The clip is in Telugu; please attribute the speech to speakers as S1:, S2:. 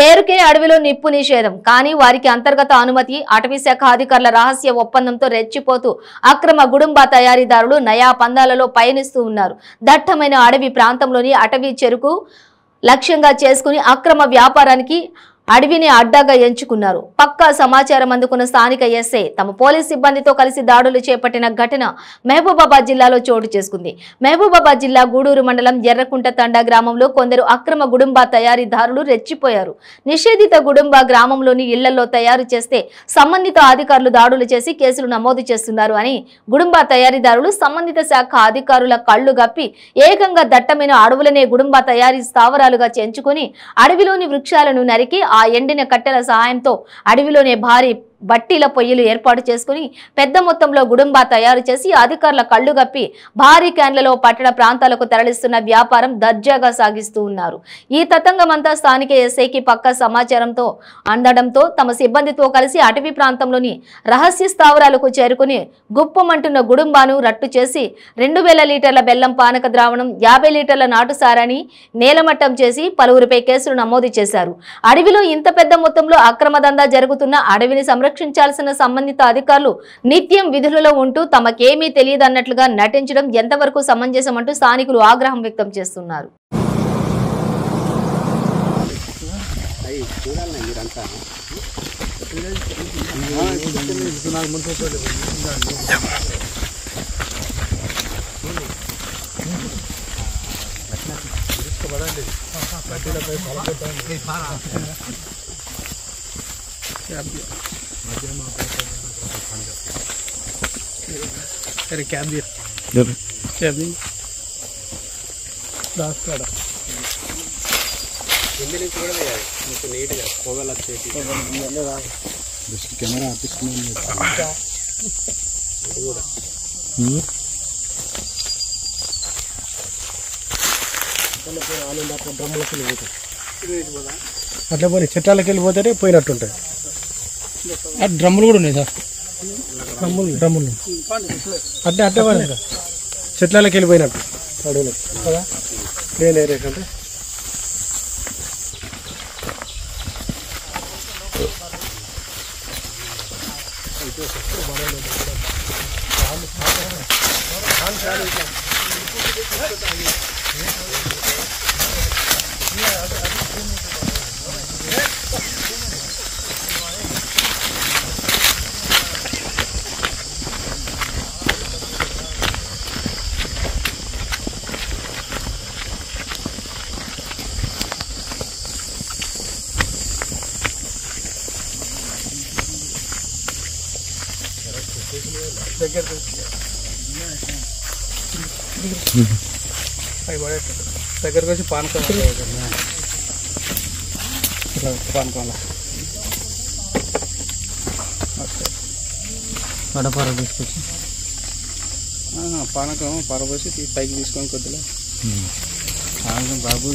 S1: పేరుకే అడవిలో నిప్పు నిషేధం కానీ వారికి అంతర్గత అనుమతి అటవీ శాఖ అధికారుల రహస్య ఒప్పందంతో రెచ్చిపోతూ అక్రమ గుడుంబా తయారీదారులు నయా పందాలలో పయనిస్తూ ఉన్నారు. దట్టమైన అడవి ప్రాంతంలోని అటవీ చెరుకు లక్ష్యంగా చేసుకుని అక్రమ వ్యాపారానికి అడవిని అడ్డాగా ఎంచుకున్నారు. పక్కా సమాచారం అందుకున్న స్థానిక ఎస్ఐ తమ పోలీస్ సిబ్బందితో కలిసి దాడులు చేపట్టిన ఘటన మహబూబాబాద్ జిల్లాలో చోటు చేసుకుంది. మహబూబాబాద్ జిల్లా గూడూరు మండలం ఎర్రకుంట తండా గ్రామంలో కొందరు అక్రమ గుడుంబా తయారీదారులు రెచ్చిపోయారు. నిషేధిత గుడుంబా గ్రామంలోని ఇళ్లలో తయారు చేస్తే సంబంధిత అధికారులు దాడులు చేసి కేసులు నమోదు చేస్తున్నారు అని గుడుంబా తయారీదారులు సంబంధిత శాఖ అధికారుల కళ్లు గప్పి ఏకంగా దట్టమైన అడవులనే గుడుంబా తయారీ స్థావరాలుగా చెంచుకుని అడవిలోని వృక్షాలను నరికి ఆ ఎండిన కట్టెల సహాయంతో అడవిలోనే భారీ బట్టీల పొయ్యిలు ఏర్పాటు చేసుకుని పెద్ద మొత్తంలో గుడుంబా తయారు చేసి అధికారుల కళ్లు గప్పి భారీ క్యాన్లలో పట్టణ ప్రాంతాలకు తరలిస్తున్న వ్యాపారం దర్జాగా సాగిస్తూ ఉన్నారు. ఈ తతంగమంతా స్థానిక ఎస్ఐకి పక్క సమాచారంతో అందడంతో తమ సిబ్బందితో కలిసి అటవీ ప్రాంతంలోని రహస్య స్థావరాలకు చేరుకుని గుప్పమంటున్న గుడుంబాను రట్టు చేసి 2000 లీటర్ల బెల్లం పానక ద్రావణం 50 లీటర్ల నాటు సారాన్ని నేలమట్టం చేసి పలువురిపై కేసులు నమోదు చేశారు. అడవిలో ఇంత పెద్ద మొత్తంలో అక్రమ దందా జరుగుతున్న అడవిని సంరక్షించాల్సిన సంబంధిత అధికారులు నిత్యం విధులలో ఉంటూ తమకేమీ తెలియదన్నట్లుగా నటించడం ఎంతవరకు సమంజసమంటూ స్థానికులు ఆగ్రహం వ్యక్తం చేస్తున్నారు.
S2: अरे कैब दिया कैब नहीं दास काड़ा हिंदी नहीं छोड़ दे यार मुझे नीट जा होगा लगते हैं बस कैमरा आर्टिस्ट में అట్లా పోయి చెట్టాలకి వెళ్ళిపోతే పోయినట్టుంటాయి. డ్రమ్ములు కూడా ఉన్నాయి సార్, డ్రమ్ములు అట్టే అట్టే పోయి చెట్లకి వెళ్ళిపోయినట్టు అడవులు కదా ప్లేన్ ఏరియా అంటే దగ్గరకు వచ్చి పానకం పానకంలో వడపార తీసుకొచ్చి పానకం పారపోసి పైకి తీసుకొని కొద్దిగా బాబు